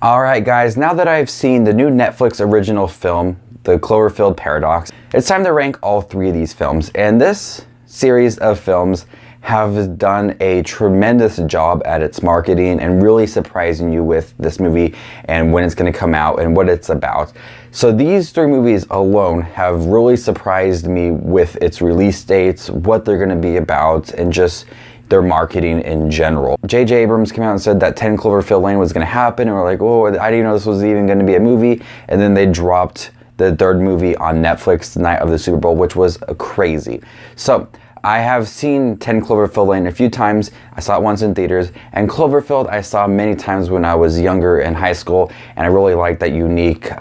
Alright guys, now that I've seen the new Netflix original film, The Cloverfield Paradox, it's time to rank all three of these films. And this series of films have done a tremendous job at its marketing and really surprising you with this movie and when it's going to come out and what it's about. So these three movies alone have really surprised me with its release dates, what they're going to be about, and just their marketing in general. J.J. Abrams came out and said that 10 Cloverfield Lane was going to happen, and we're like, oh, I didn't know this was even going to be a movie. And then they dropped the third movie on Netflix the night of the Super Bowl, which was crazy. So I have seen 10 Cloverfield Lane a few times. I saw it once in theaters, and Cloverfield I saw many times when I was younger in high school, and I really liked that unique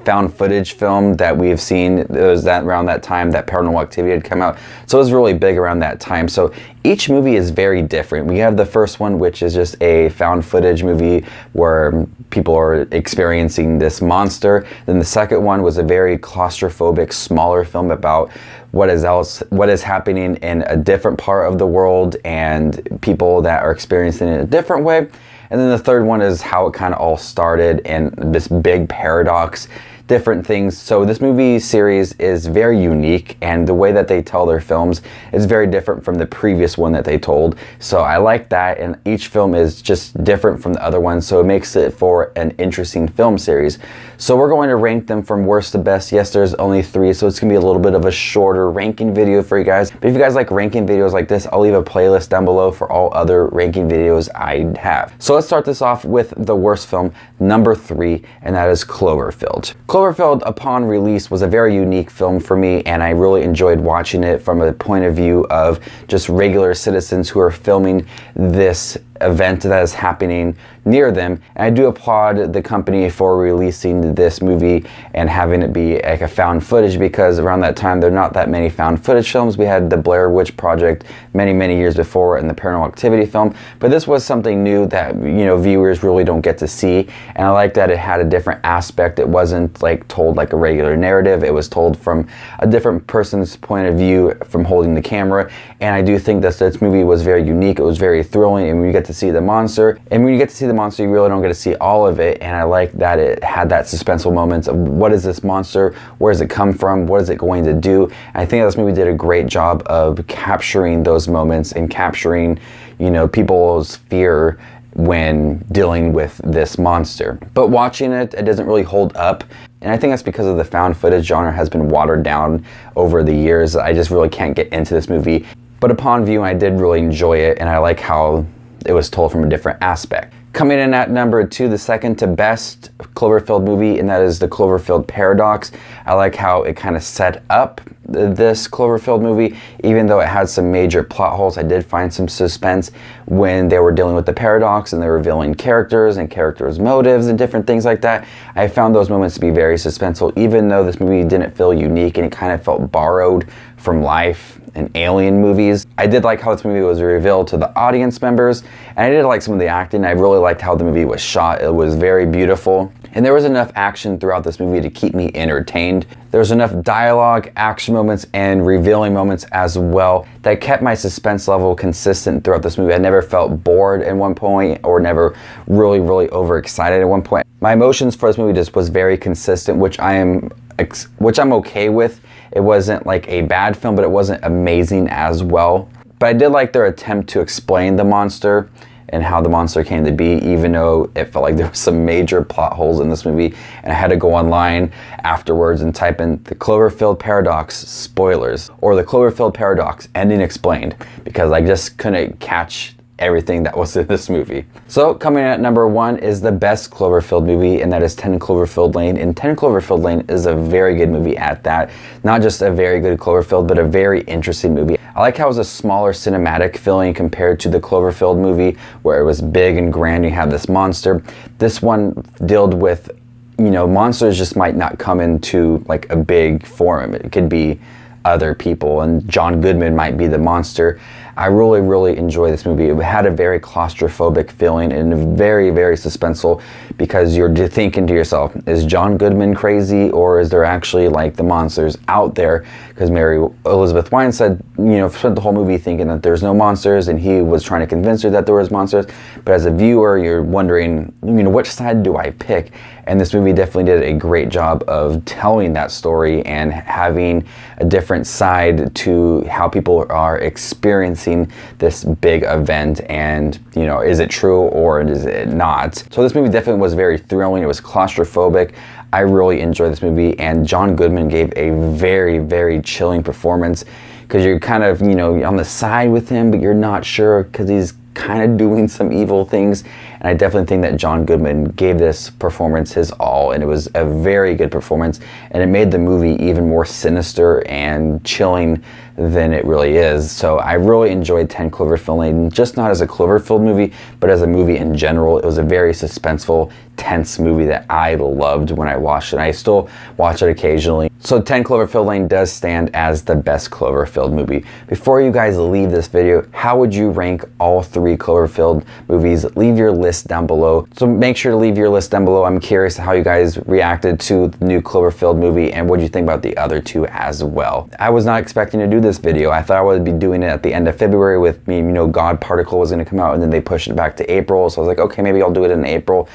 found footage film that we've seen. It was that around that time that Paranormal Activity had come out, so it was really big around that time. So each movie is very different. We have the first one, which is just a found footage movie where people are experiencing this monster. Then the second one was a very claustrophobic, smaller film about what is happening in a different part of the world and people that are experiencing it in a different way. And then the third one is how it kind of all started and this big paradox, different things. So this movie series is very unique, and the way that they tell their films is very different from the previous one that they told. So I like that, and each film is just different from the other one, so it makes it for an interesting film series. So we're going to rank them from worst to best. Yes, there's only three, so it's gonna be a little bit of a shorter ranking video for you guys. But if you guys like ranking videos like this, I'll leave a playlist down below for all other ranking videos I have. So let's start this off with the worst film, number 3, and that is Cloverfield. Cloverfield, upon release, was a very unique film for me, and I really enjoyed watching it from a point of view of just regular citizens who are filming this event that is happening near them. And I do applaud the company for releasing this movie and having it be like a found footage, because around that time there are not that many found footage films. We had the Blair Witch Project many years before and the Paranormal Activity film, but this was something new that, you know, viewers really don't get to see. And I like that it had a different aspect. It wasn't like told like a regular narrative. It was told from a different person's point of view from holding the camera. And I do think that this movie was very unique. It was very thrilling, and when you get to see the monster, and when you get to see the monster, you really don't get to see all of it. And I like that it had that suspenseful moments of what is this monster, where does it come from, what is it going to do. And I think this movie did a great job of capturing those moments and capturing, you know, people's fear when dealing with this monster. But watching it, it doesn't really hold up. And I think that's because of the found footage genre has been watered down over the years. I just really can't get into this movie. But upon viewing, I did really enjoy it, and I like how it was told from a different aspect. Coming in at number 2, the second to best Cloverfield movie, and that is the Cloverfield Paradox. I like how it kind of set up this Cloverfield movie. Even though it had some major plot holes, I did find some suspense when they were dealing with the paradox and they were revealing characters and characters' motives and different things like that. I found those moments to be very suspenseful, even though this movie didn't feel unique and it kind of felt borrowed from life and alien movies. I did like how this movie was revealed to the audience members, and I did like some of the acting. I really liked how the movie was shot. It was very beautiful, and there was enough action throughout this movie to keep me entertained. There was enough dialogue, action moments, and revealing moments as well that kept my suspense level consistent throughout this movie. I never felt bored at one point or never really overexcited at one point. My emotions for this movie just was very consistent, which I'm okay with. It wasn't like a bad film, but it wasn't amazing as well. But I did like their attempt to explain the monster and how the monster came to be, even though it felt like there were some major plot holes in this movie. And I had to go online afterwards and type in the Cloverfield Paradox spoilers, or the Cloverfield Paradox ending explained, because I just couldn't catch everything that was in this movie. So coming in at number 1 is the best Cloverfield movie, and that is 10 Cloverfield Lane. And 10 Cloverfield Lane is a very good movie at that. Not just a very good Cloverfield, but a very interesting movie. I like how it was a smaller cinematic feeling compared to the Cloverfield movie, where it was big and grand. You have this monster. This one dealt with, you know, monsters just might not come into like a big form. It could be other people, and John Goodman might be the monster. I really, really enjoy this movie. It had a very claustrophobic feeling and very, very suspenseful, because you're thinking to yourself, is John Goodman crazy, or is there actually like the monsters out there? Because Mary Elizabeth Winstead, spent the whole movie thinking that there's no monsters, and he was trying to convince her that there was monsters. But as a viewer, you're wondering, which side do I pick? And this movie definitely did a great job of telling that story and having a different side to how people are experiencing this big event, and is it true or is it not? So this movie definitely was very thrilling. It was claustrophobic. I really enjoyed this movie, and John Goodman gave a very, very chilling performance, because you're kind of on the side with him, but you're not sure, because he's kind of doing some evil things. And I definitely think that John Goodman gave this performance his all, and it was a very good performance, and it made the movie even more sinister and chilling than it really is. So I really enjoyed 10 Cloverfield Lane, just not as a Cloverfield movie, but as a movie in general. It was a very suspenseful, tense movie that I loved when I watched it. I still watch it occasionally. So 10 Cloverfield Lane does stand as the best Cloverfield movie. Before you guys leave this video, how would you rank all 3 Cloverfield movies? Leave your list down below. So make sure to leave your list down below. I'm curious how you guys reacted to the new Cloverfield movie, and what do you think about the other 2 as well. I was not expecting to do this video. I thought I would be doing it at the end of February with me, God Particle was going to come out, and then they pushed it back to April. So I was like, okay, maybe I'll do it in April.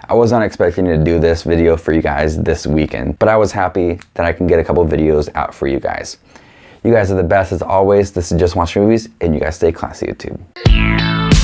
I was not expecting to do this video for you guys this weekend, but I was happy that I can get a couple videos out for you guys. You guys are the best as always. This is Just Watch Movies, and you guys stay classy, YouTube.